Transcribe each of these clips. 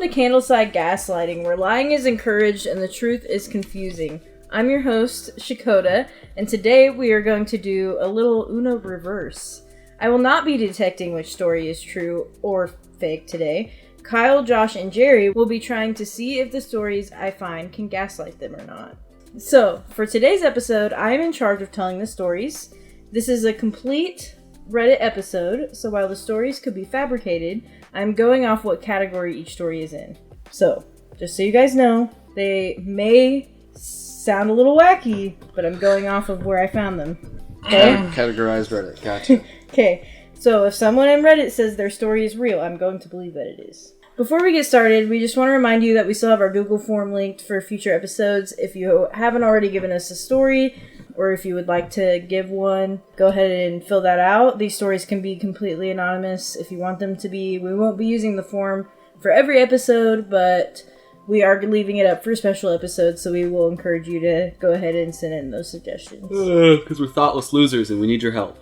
to Candleside Gaslighting, where lying is encouraged and the truth is confusing. I'm your host, Shakota, and today we are going to do a little Uno reverse. I will not be detecting which story is true or fake today. Kyle, Josh, and Jerry will be trying to see if the stories I find can gaslight them or not. So, for today's episode, I am in charge of telling the stories. This is a complete Reddit episode, so while the stories could be fabricated, I'm going off what category each story is in. So, just so you guys know, they may sound a little wacky, but I'm going off of where I found them. Okay? Categorized Reddit, gotcha. Okay, so if someone in Reddit says their story is real, I'm going to believe that it is. Before we get started, we just want to remind you that we still have our Google form linked for future episodes. If you haven't already given us a story, or if you would like to give one, go ahead and fill that out. These stories can be completely anonymous if you want them to be. We won't be using the form for every episode, but we are leaving it up for special episodes, so we will encourage you to go ahead and send in those suggestions. Because we're thoughtless losers and we need your help.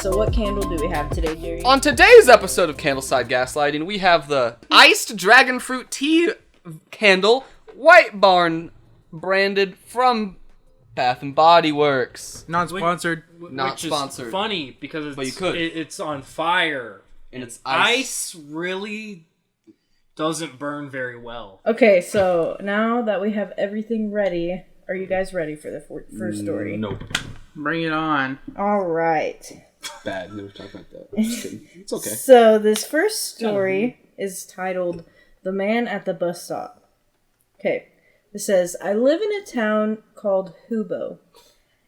So what candle do we have today, Jerry? On today's episode of Candleside Gaslighting, we have the Iced Dragon Fruit Tea Candle, White Barn, branded from Bath & Body Works. Non-sponsored. Not which sponsored. Is funny because it's, but you could. It's on fire. And it's ice. Ice really doesn't burn very well. Okay, so now that we have everything ready, are you guys ready for the first story? Nope. Bring it on. All right. Bad. Never talk about that. Just kidding. It's okay. So this first story is titled "The Man at the Bus Stop." Okay, it says, "I live in a town called Hubo.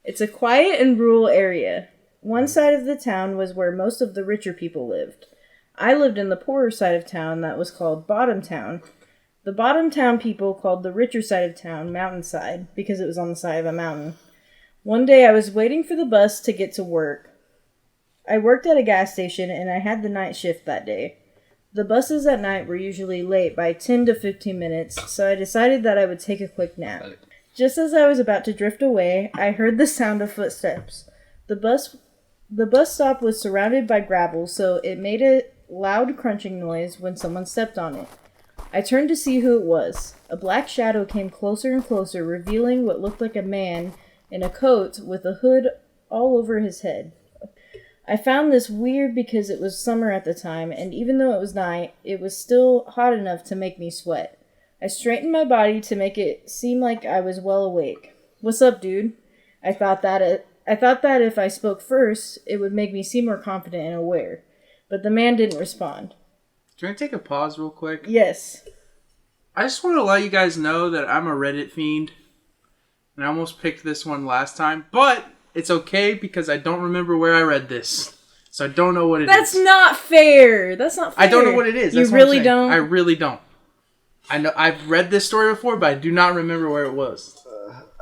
It's a quiet and rural area. One side of the town was where most of the richer people lived. I lived in the poorer side of town that was called Bottom Town. The Bottom Town people called the richer side of town Mountainside because it was on the side of a mountain. One day I was waiting for the bus to get to work. I worked at a gas station and I had the night shift that day. The buses at night were usually late by 10 to 15 minutes, so I decided that I would take a quick nap. Just as I was about to drift away, I heard the sound of footsteps. The bus stop was surrounded by gravel, so it made a loud crunching noise when someone stepped on it. I turned to see who it was. A black shadow came closer and closer, revealing what looked like a man in a coat with a hood all over his head. I found this weird because it was summer at the time, and even though it was night, it was still hot enough to make me sweat. I straightened my body to make it seem like I was well awake. "What's up, dude?" I thought that if I spoke first, it would make me seem more confident and aware. But the man didn't respond. Can I take a pause real quick? Yes. I just want to let you guys know that I'm a Reddit fiend. And I almost picked this one last time. But it's okay because I don't remember where I read this. So I don't know what it is. That's not fair. That's not fair. I don't know what it is. That's you what I'm really saying. don't? I really don't. I know I've read this story before, but I do not remember where it was.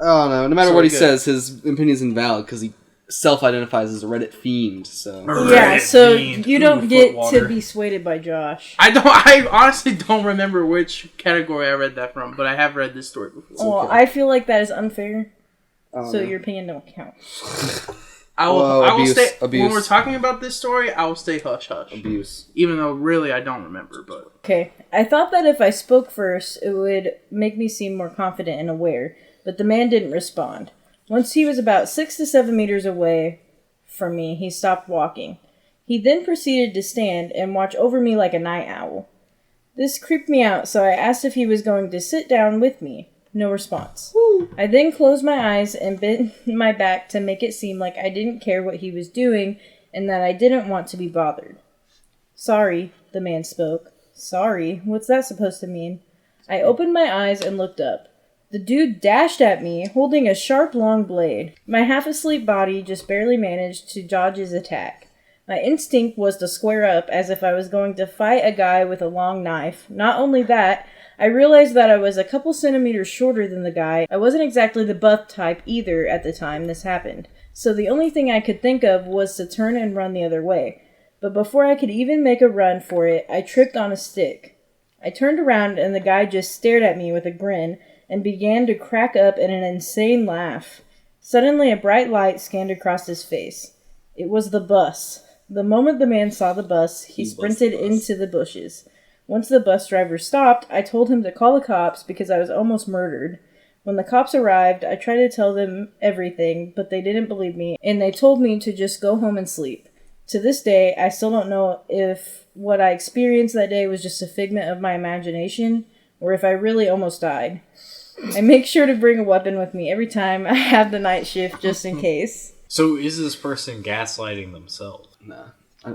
I don't know. No matter what he says, his opinion is invalid because he self-identifies as a Reddit fiend. So yeah, so you don't get to be swayed by Josh. I honestly don't remember which category I read that from, but I have read this story before. Well, okay. I feel like that is unfair. So your opinion don't count. I will stay abuse. When we're talking about this story, I will stay hush hush. Abuse. Even though really I don't remember, but okay. I thought that if I spoke first, it would make me seem more confident and aware, but the man didn't respond. Once he was about 6 to 7 meters away from me, he stopped walking. He then proceeded to stand and watch over me like a night owl. This creeped me out, so I asked if he was going to sit down with me. No response. Woo. I then closed my eyes and bent my back to make it seem like I didn't care what he was doing and that I didn't want to be bothered. "Sorry," the man spoke. "Sorry? What's that supposed to mean?" I opened my eyes and looked up. The dude dashed at me, holding a sharp, long blade. My half-asleep body just barely managed to dodge his attack. My instinct was to square up as if I was going to fight a guy with a long knife. Not only that, I realized that I was a couple centimeters shorter than the guy. I wasn't exactly the buff type either at the time this happened, so the only thing I could think of was to turn and run the other way. But before I could even make a run for it, I tripped on a stick. I turned around and the guy just stared at me with a grin and began to crack up in an insane laugh. Suddenly, a bright light scanned across his face. It was the bus. The moment the man saw the bus, he sprinted into the bushes. Once the bus driver stopped, I told him to call the cops because I was almost murdered. When the cops arrived, I tried to tell them everything, but they didn't believe me, and they told me to just go home and sleep. To this day, I still don't know if what I experienced that day was just a figment of my imagination, or if I really almost died. I make sure to bring a weapon with me every time I have the night shift, just in case. So is this person gaslighting themselves? Nah. I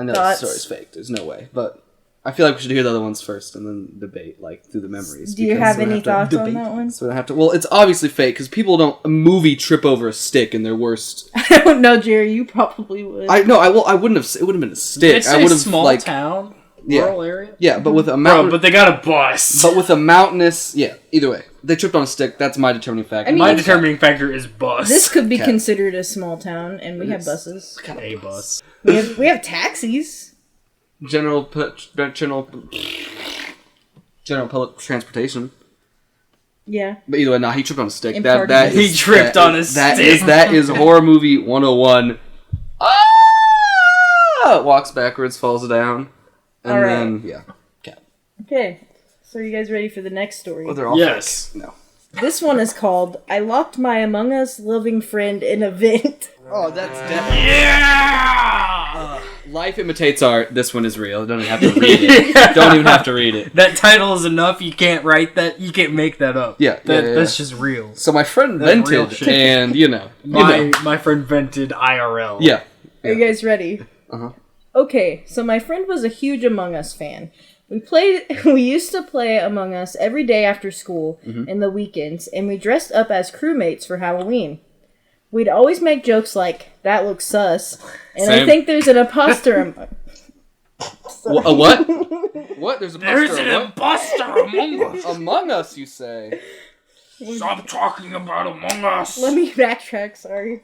know the story's fake. There's no way. But I feel like we should hear the other ones first and then debate, like, through the memories. Do you have any thoughts on that one? So I have to. Well, it's obviously fake because people don't movie trip over a stick in their worst. I don't know, Jerry. You probably would. I wouldn't have. It would have been a stick. I would have small like town, rural area. Yeah, but with a mountain. Bro, but they got a bus. But with a mountainous. Yeah. Either way, they tripped on a stick. That's my determining factor. I mean, my determining factor is bus. This could be considered a small town, and we have buses. A bus. We have taxis. General public transportation. Yeah. But either way, nah, he tripped on a stick. He tripped on a stick. That is horror movie 101. Walks backwards, falls down, and then yeah. Okay. So are you guys ready for the next story? Oh, they're all fake. No. This one is called "I Locked My Among Us Loving Friend in a Vent." Oh, that's definitely... Yeah! Life imitates art. This one is real. Don't even have to read it. Don't even have to read it. That title is enough. You can't write that. You can't make that up. Yeah. That's just real. So my friend vented, and my friend vented IRL. Yeah. Are you guys ready? Uh-huh. Okay, so my friend was a huge Among Us fan. We used to play Among Us every day after school in the weekends, and we dressed up as crewmates for Halloween. We'd always make jokes like, "That looks sus," and Same. I think there's an imposter. A what? What? There's an imposter among us. Among Us, you say? Stop talking about Among Us. Let me backtrack. Sorry.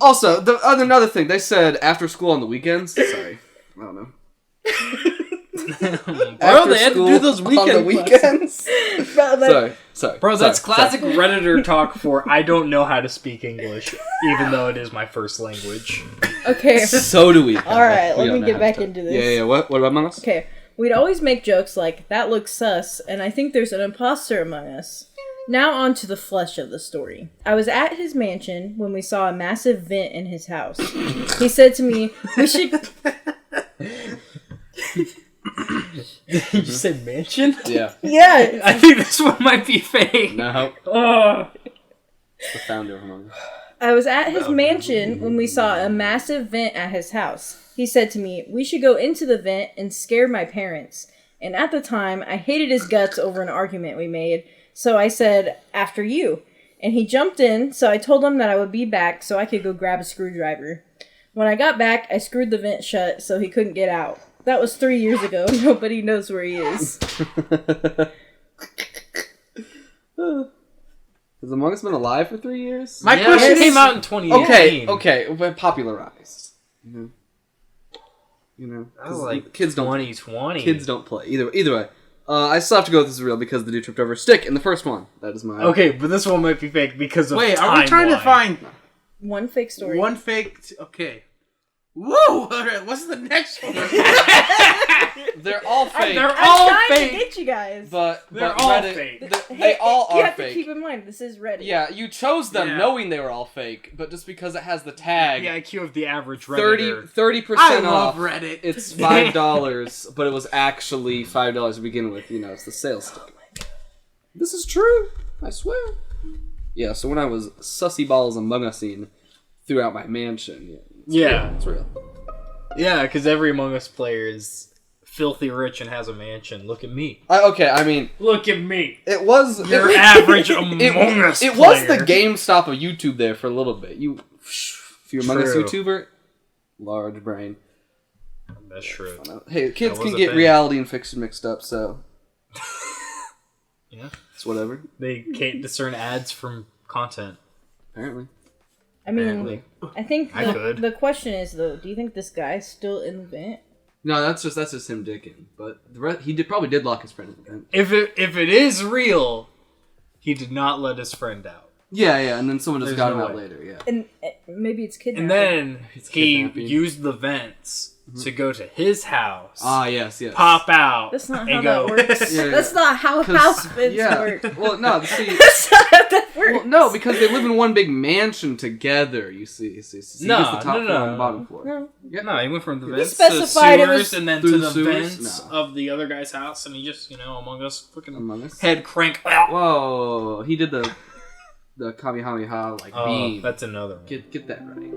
Also, another thing they said after school on the weekends. Sorry, I don't know. Bro, they had to do those weekends. Sorry. Bro, that's classic Redditor talk for I don't know how to speak English, even though it is my first language. Okay. So do we. Alright, let me get back into this. Yeah. What about Among Us? Okay. We'd always make jokes like, "That looks sus," and I think there's an imposter among us. Now on to the flesh of the story. I was at his mansion when we saw a massive vent in his house. He said to me, "We should..." Did you say mansion? Yeah. Yeah. I think this one might be fake. No. Oh. The founder of Among Us. I was at his mansion when we saw a massive vent at his house. He said to me, "We should go into the vent and scare my parents." And at the time, I hated his guts over an argument we made, so I said, "After you." And he jumped in, so I told him that I would be back so I could go grab a screwdriver. When I got back, I screwed the vent shut so he couldn't get out. That was 3 years ago. Nobody knows where he is. Has Among Us been alive for 3 years? My question came out in 2018. Okay, but popularized. You know, that was like kids 2020. Kids don't play either way. I still have to go with this is real because the dude tripped over a stick in the first one. That is my... Okay, but this one might be fake because of Wait, are we trying to find... One fake story. One fake... Okay. Whoa! Alright, what's the next one? They're all fake. They're all I'm trying fake. to get you guys. But they're all Reddit, fake. They all are You have fake. to keep in mind, this is Reddit. Yeah, you chose them knowing they were all fake, but just because it has the tag... The IQ of the average Redditor. 30% I off. love Reddit. It's $5, but it was actually $5 to begin with. You know, it's the sales stick. This is true. I swear. Yeah, so when I was sussy balls Among Us-ing throughout my mansion, it's real. Yeah, because every Among Us player is filthy rich and has a mansion. Look at me. I mean... Look at me. It was... Your average Among Us player. It was the GameStop of YouTube there for a little bit. If you're Among Us YouTuber, large brain. That's true. Hey, kids can get reality and fiction mixed up, so... Yeah. It's whatever. They can't discern ads from content. Apparently. I mean, I think the question is, though, do you think this guy's still in the vent? No, that's just him dicking. But he probably did lock his friend in the vent. If it is real, he did not let his friend out. Yeah, and then someone just There's got no him out way. later, yeah. And maybe it's kidnapping. And then he kidnapping. used the vents to go to his house. Ah, yes. Pop out. That's not and how go, that works. Yeah, That's not how 'Cause- house vents yeah. work. Well, no, see... That's not how that works. Well, no, because they live in one big mansion together, you see. So he No, gets the top no, floor no. and the bottom floor. No. Yeah. No, he went from the He vents to specified it sewers was and then through to the the sewers? vents No. of the other guy's house, and he just, Among Us fucking Among Us? head crank. Whoa, he did the Kamehameha, Oh, beam. that's another one. Get that right.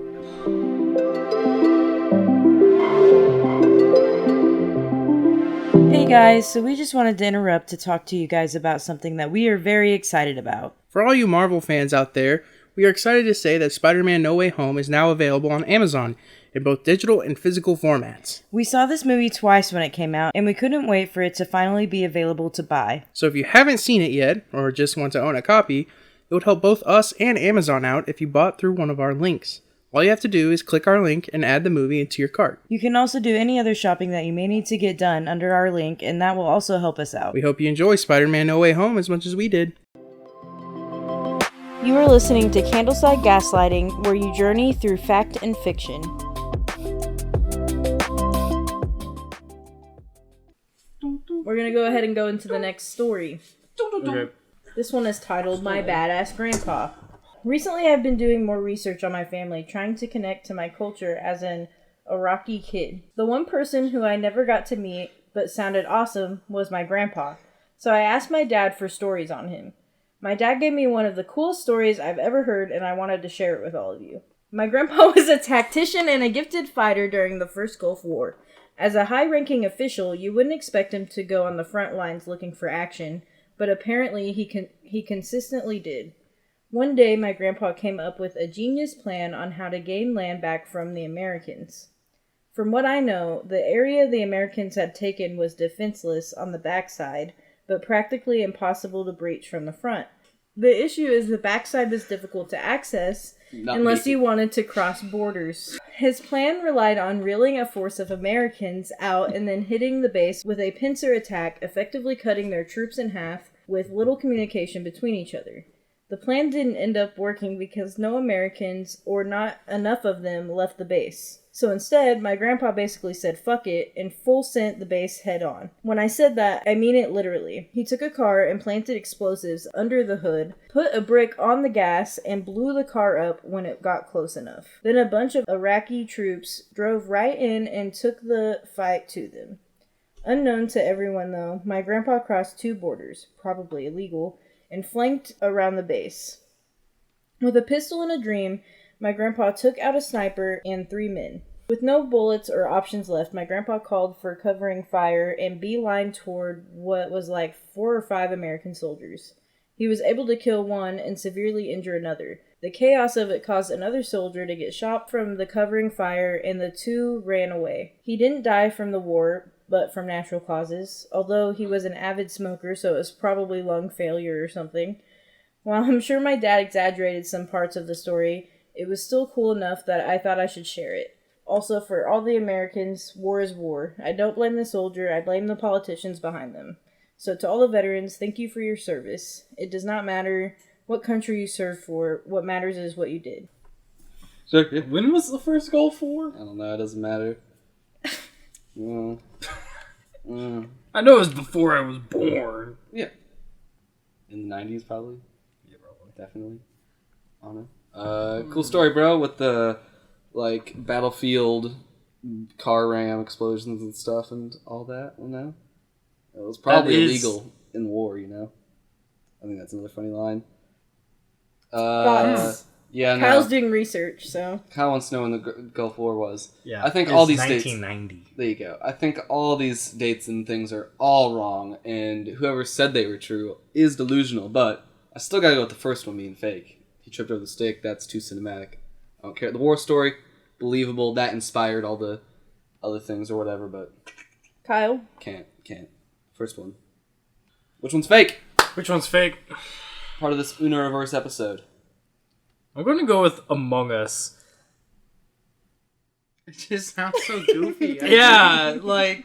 Hey guys, so we just wanted to interrupt to talk to you guys about something that we are very excited about. For all you Marvel fans out there, we are excited to say that Spider-Man No Way Home is now available on Amazon in both digital and physical formats. We saw this movie twice when it came out, and we couldn't wait for it to finally be available to buy. So if you haven't seen it yet, or just want to own a copy, it would help both us and Amazon out if you bought through one of our links. All you have to do is click our link and add the movie into your cart. You can also do any other shopping that you may need to get done under our link, and that will also help us out. We hope you enjoy Spider-Man No Way Home as much as we did. You are listening to Candleside Gaslighting, where you journey through fact and fiction. We're going to go ahead and go into the next story. Okay. This one is titled My Badass Grandpa. Recently, I've been doing more research on my family, trying to connect to my culture as an Iraqi kid. The one person who I never got to meet, but sounded awesome, was my grandpa. So I asked my dad for stories on him. My dad gave me one of the coolest stories I've ever heard, and I wanted to share it with all of you. My grandpa was a tactician and a gifted fighter during the First Gulf War. As a high-ranking official, you wouldn't expect him to go on the front lines looking for action, but apparently he consistently did. One day, my grandpa came up with a genius plan on how to gain land back from the Americans. From what I know, the area the Americans had taken was defenseless on the backside, but practically impossible to breach from the front. The issue is the backside was difficult to access unless you wanted to cross borders. His plan relied on reeling a force of Americans out and then hitting the base with a pincer attack, effectively cutting their troops in half with little communication between each other. The plan didn't end up working because no Americans, or not enough of them, left the base. So instead, my grandpa basically said fuck it and full sent the base head on. When I said that, I mean it literally. He took a car and planted explosives under the hood, put a brick on the gas, and blew the car up when it got close enough. Then a bunch of Iraqi troops drove right in and took the fight to them. Unknown to everyone though, my grandpa crossed two borders, probably illegal, and flanked around the base. With a pistol and a dream, my grandpa took out a sniper and 3 men. With no bullets or options left, my grandpa called for covering fire and beelined toward what was like 4 or 5 American soldiers. He was able to kill one and severely injure another. The chaos of it caused another soldier to get shot from the covering fire, and the 2 ran away. He didn't die from the war, but from natural causes, although he was an avid smoker, so it was probably lung failure or something. While I'm sure my dad exaggerated some parts of the story, it was still cool enough that I thought I should share it. Also, for all the Americans, war is war. I don't blame the soldier, I blame the politicians behind them. So to all the veterans, thank you for your service. It does not matter what country you served for, what matters is what you did. Sure, yeah. When was the first Gulf War? I don't know, it doesn't matter. I know it was before I was born. Yeah. In the 90s, probably. Yeah, probably. Definitely. I don't know. Cool story, bro, with the, battlefield car ram explosions and stuff and all that, you know? It was probably illegal in war, you know? I think that's another funny line. Yeah, Kyle's no. doing research, so... Kyle wants to know when the Gulf War was. Yeah, I think all these 1990. dates... There you go. I think all these dates and things are all wrong, and whoever said they were true is delusional, but I still gotta go with the first one being fake. He tripped over the stick, that's too cinematic. I don't care. The war story, believable, that inspired all the other things or whatever, but... Kyle? Can't. First one. Which one's fake? Which one's fake? Part of this Uno Reverse episode. I'm going to go with Among Us. It just sounds so goofy. Yeah, like...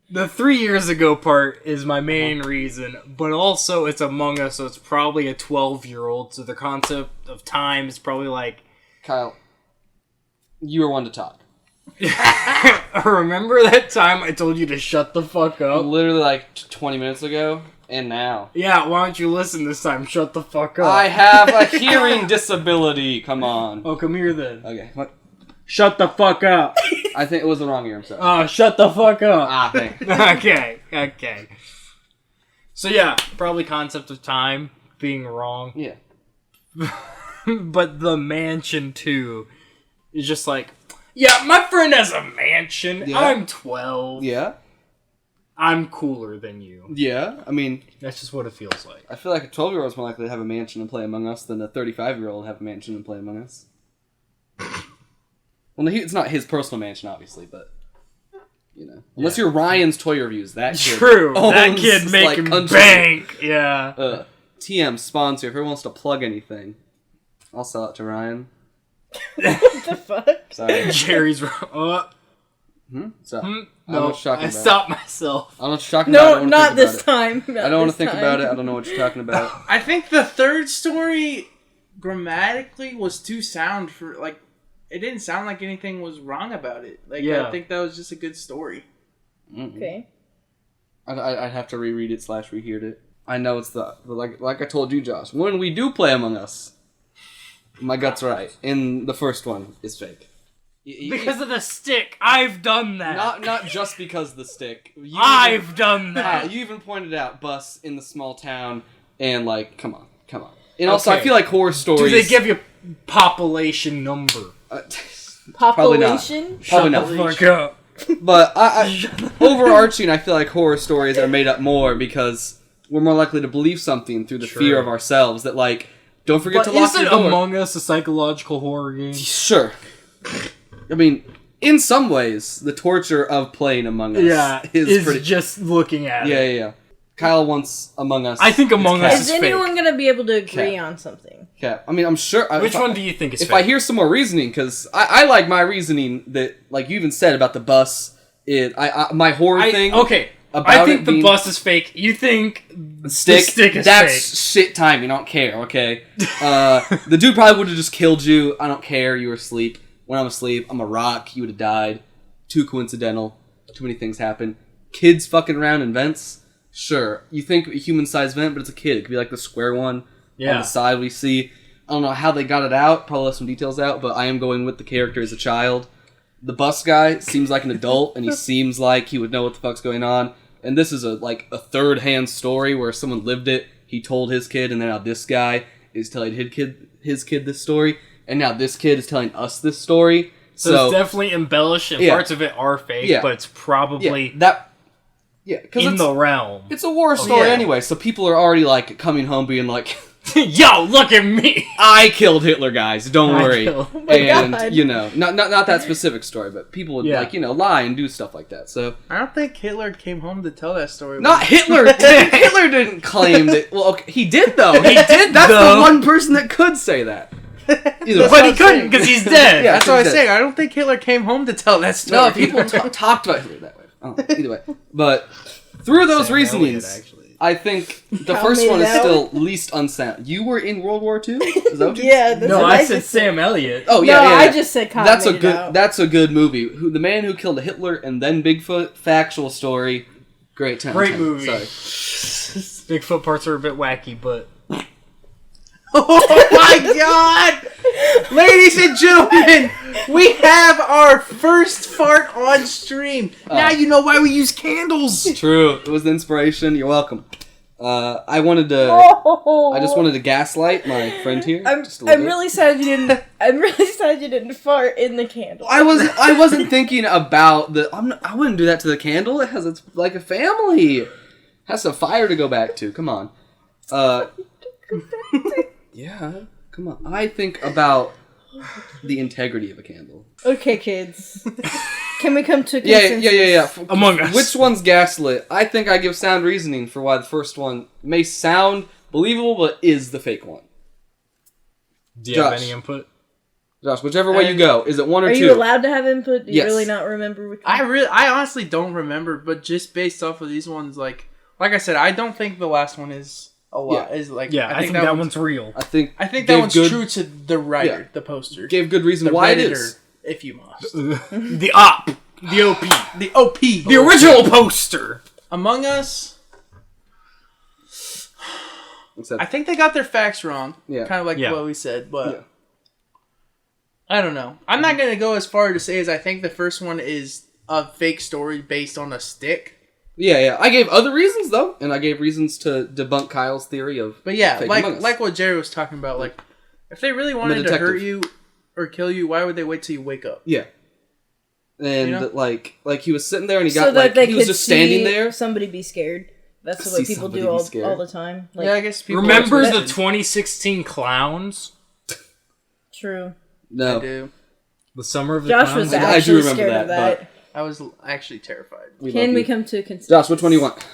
The 3 years ago part is my main reason, but also it's Among Us, so it's probably a 12-year-old, so the concept of time is probably like... Kyle, you were one to talk. Remember that time I told you to shut the fuck up? Literally like 20 minutes ago, and now. Yeah, why don't you listen this time? Shut the fuck up. I have a hearing disability. Come on. Oh, come here then. Okay. What? Shut the fuck up. I think it was the wrong ear. I'm sorry. Oh, shut the fuck up. Ah, thanks. Okay. So yeah, probably concept of time being wrong. Yeah. But the mansion too is just like, yeah, my friend has a mansion. Yeah. I'm 12. Yeah. I'm cooler than you. Yeah. I mean, That's just what it feels like. I feel like a 12-year-old is more likely to have a mansion and play Among Us than a 35-year-old have a mansion and play Among Us. Well, it's not his personal mansion, obviously, but you know, unless you're Ryan's Toy Reviews, that kid True. That owns, kid like, making country. bank. Yeah. TM sponsor. If everyone wants to plug anything, I'll sell it to Ryan. What the fuck? Sorry. Jerry's. So, I don't know No, what you're talking I about. stopped myself. I don't know what you're talking about. I No, don't wanna not think this about it. time. I don't want to think about it. I don't know what you're talking about. I think the third story grammatically was too sound for like. It didn't sound like anything was wrong about it. Like Yeah. I think that was just a good story. Okay. I'd have to reread it / rehear it. I know it's like I told you, Josh. When we do play Among Us, my gut's right. And the first one is fake. Because of the stick. I've done that. Not just because of the stick. I've done that. You even pointed out bus in the small town, and like, come on. And also, I Okay. feel like horror stories. Do they give you population number? Probably not. Population? Probably Shut the not. fuck up. But overarching, I feel like horror stories are made up more because we're more likely to believe something through the fear of ourselves. That like, don't forget But to lock your isn't door. Among Us a psychological horror game? Sure. I mean, in some ways, the torture of playing Among Us is pretty... just looking at it. Yeah. Kyle wants Among Us. I think Among Us Is is anyone fake. gonna be able to agree Okay. on something? Yeah, I mean, I'm sure... Which one do you think is If fake? I hear some more reasoning, because I like my reasoning that, like you even said about the bus, my horror thing... Okay, about I think it the being- bus is fake. You think The stick is that's fake. shit timing. I don't care, okay? The dude probably would have just killed you. I don't care. You were asleep. When I'm asleep, I'm a rock. You would have died. Too coincidental. Too many things happen. Kids fucking around in vents? Sure. You think a human-sized vent, but it's a kid. It could be like the square one on Yeah. the side we see. I don't know how they got it out. Probably left some details out, but I am going with the character as a child. The bus guy seems like an adult, and he seems like he would know what the fuck's going on. And this is a third-hand story where someone lived it. He told his kid, and then now this guy is telling his kid this story, and now this kid is telling us this story. So it's definitely embellished, and parts of it are fake, but it's probably because in the realm. it's a war story yeah. anyway. So people are already like coming home being like, Yo, look at me! "I killed Hitler, guys. Don't worry." killed- Oh my And God. you know, not that specific story, but people would lie and do stuff like that. So I don't think Hitler came home to tell that story. not Hitler. Hitler didn't claim that. Well, okay, he did though. He did, That's though. the one person that could say that. Either But he I'm couldn't saying. because he's dead. Yeah. That's what I was Exactly. saying. I don't think Hitler came home to tell that story. No, people talked about Hitler that way. Either way, but through those Sam reasonings, Elliott, actually. I think the How first made one is that still least unsound. You were in World War II? Is that what you Yeah, that's No, what I said just said. Sam Elliott. Oh No, yeah, yeah, I yeah. just said Kyle That's a made it good. out. That's a good movie. The man who killed Hitler and then Bigfoot. Factual story. Great time. Great movie. Sorry. Bigfoot parts are a bit wacky, but Oh my god! Ladies and gentlemen, we have our first fart on stream. Now you know why we use candles. True. It was the inspiration. You're welcome. I wanted to. Oh. I just wanted to gaslight my friend here. I'm just a little bit. really sad you didn't. I'm really sad you didn't fart in the candle. I wasn't thinking about the. I wouldn't do that to the candle. It's like a family. It has a fire to go back to. Come on. Yeah. Come on. I think about the integrity of a candle. Okay, kids. Can we come to a Yeah. consensus? Among Us. Which one's gaslit? I think I give sound reasoning for why the first one may sound believable, but is the fake one. do you have Josh. any input? Josh, whichever way you go, is it one or Are two? you allowed to have input? Do you Yes. really not remember which one? I honestly don't remember, but just based off of these ones, like I said, I don't think the last one is a lot. Yeah. Is like I think that one's real. I think that gave one's good- true to the writer, Yeah. the poster, Gave good reason the why it Redditor, is. if you must. The OP. The OP. The OP, The original poster. Among Us. Except, I think they got their facts wrong. Yeah. Kind of like Yeah. what we said, but Yeah. I don't know. I'm not gonna go as far to say as I think the first one is a fake story based on a stick. yeah. I gave other reasons though, and I gave reasons to debunk Kyle's theory of. But yeah, Fake Among Us. like what Jerry was talking about. Like, if they really wanted to detective. hurt you or kill you, why would they wait till you wake up? Yeah. And You know? like he was sitting there and he so got that like they he was could just standing see there. somebody be scared. That's See what people somebody do be scared. all the time. Like, Yeah, I guess people Remember are the expected. 2016 clowns? true. No. I do. The summer of the Josh clowns? was I do actually remember scared that, of that. but- I was actually terrified. We Can love we you. come to a consensus? Josh, which one do you want?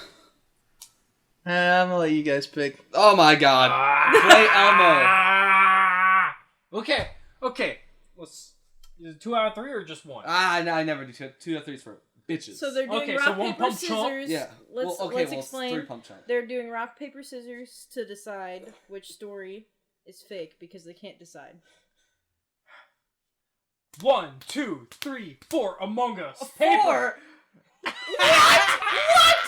I'm gonna let you guys pick. Oh my God! Play Elmo. Okay. Let's. Is it 2 out of 3 or just one? I never do 2 or 3s for bitches. So they're doing Okay, rock, so one paper, pump chump? scissors. yeah. Let's Well, explain. 3 pump chump. They're doing rock, paper, scissors to decide which story is fake because they can't decide. 1, 2, 3, 4. Among Us. 4. What?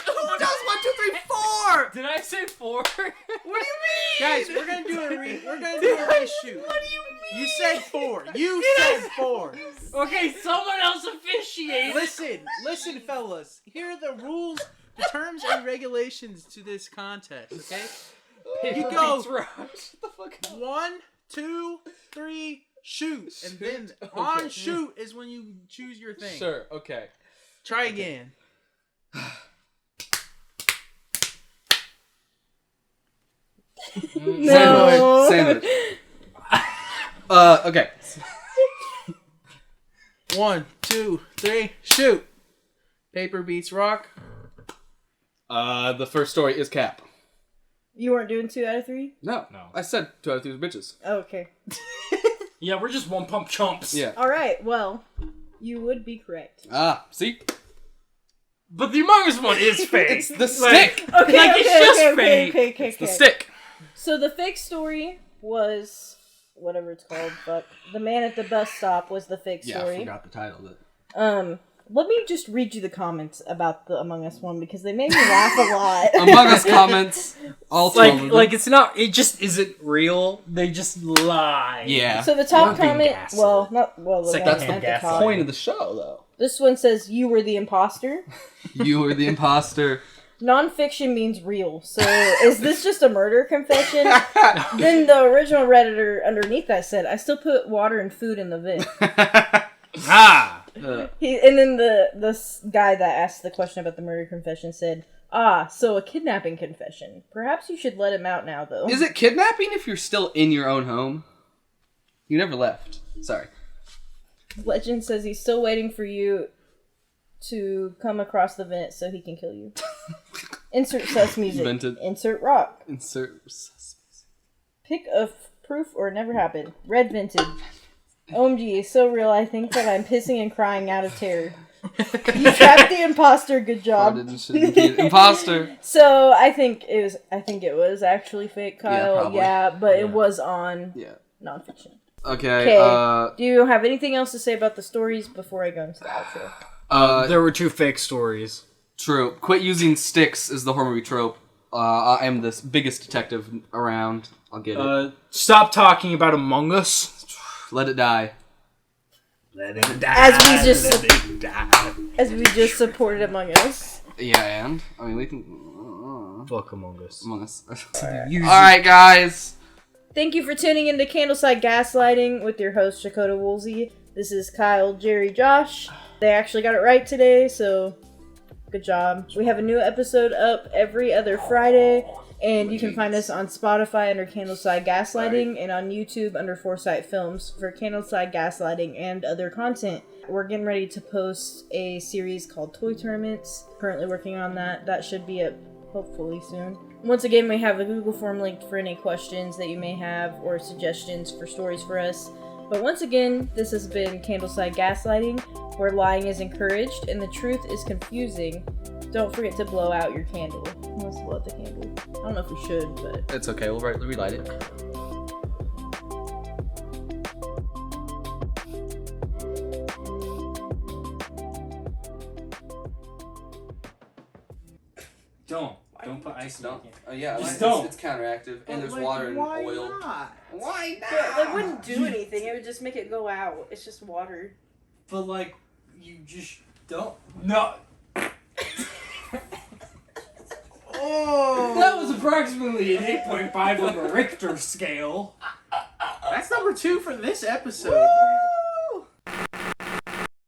Who does 1, 2, 3, 4? Did I say 4? What do you mean? Guys, we're gonna do a reshoot. What do you mean? You said 4. You said 4. Okay, someone else officiate. Listen, fellas. Here are the rules, the terms and regulations to this contest. Okay. You go. Shut the fuck up. 1, 2, 3, shoot, and then Okay. on shoot is when you choose your thing. Sure. Okay. Try again. No. Sandwich. Okay. 1, 2, 3, shoot. Paper beats rock. The first story is Cap. You weren't doing 2 out of 3? No. I said 2 out of 3 was bitches. Oh, okay. Yeah, we're just one pump chumps. Yeah. All right. Well, you would be correct. See? But the Among Us one is fake. It's the stick. Okay. Like, it's just fake. Okay. It's the stick. So the fake story was whatever it's called, but the man at the bus stop was the fake story. I forgot the title of it. Let me just read you the comments about the Among Us one because they made me laugh a lot. Among Us comments. All 12 of them. Like it's not. It just isn't real. They just lie. Yeah. So the top You're being comment, gaslit. well, not well. The Second one That's hand at the gaslight. top. point of the show, though. This one says you were the imposter. You were the imposter. Non-fiction means real. So is this just a murder confession? Then the original Redditor underneath that said, "I still put water and food in the vent." Ah. And then this guy that asked the question about the murder confession said, so a kidnapping confession. Perhaps you should let him out now, though. Is it kidnapping if you're still in your own home? You never left. Sorry. Legend says he's still waiting for you to come across the vent so he can kill you. Insert sus music. Vented. Insert rock. Insert. Pick a proof or it never happened. Red vented. OMG, it's so real. I think that I'm pissing and crying out of terror. You trapped the imposter. Good job. Imposter. So I think it was actually fake, Kyle. probably. Yeah, but it was on Yeah. nonfiction. Okay. Okay. Do you have anything else to say about the stories before I go into the outro? There were 2 fake stories. True. Quit using sticks is the horror movie trope. I am the biggest detective around. I'll get it. Stop talking about Among Us. Let it die. Let it die. As we just supported Among Us. Yeah, and I mean we can. Fuck Among Us. Among Us. All Alright, guys. Thank you for tuning into Candleside Gaslighting with your host, Shakota Woolsey. This is Kyle, Jerry, Josh. They actually got it right today, so good job. We have a new episode up every other Friday, and you can find us on Spotify under Candleside Gaslighting and on YouTube under Foresight Films for Candleside Gaslighting and other content. We're getting ready to post a series called Toy Tournaments. Currently working on that. That should be up hopefully soon. Once again, we have a Google form linked for any questions that you may have or suggestions for stories for us. But once again, this has been Candleside Gaslighting, where lying is encouraged and the truth is confusing. Don't forget to blow out your candle. Let's blow out the candle. I don't know if we should, but... It's okay, we'll relight it. Don't put ice in Don't. it. Oh yeah, Just don't. it's counteractive, and there's water and oil. Not? Why not? It wouldn't do anything. It would just make it go out. It's just water. But like, you just don't. No. Oh! That was approximately an 8.5 on the Richter scale. That's number 2 for this episode.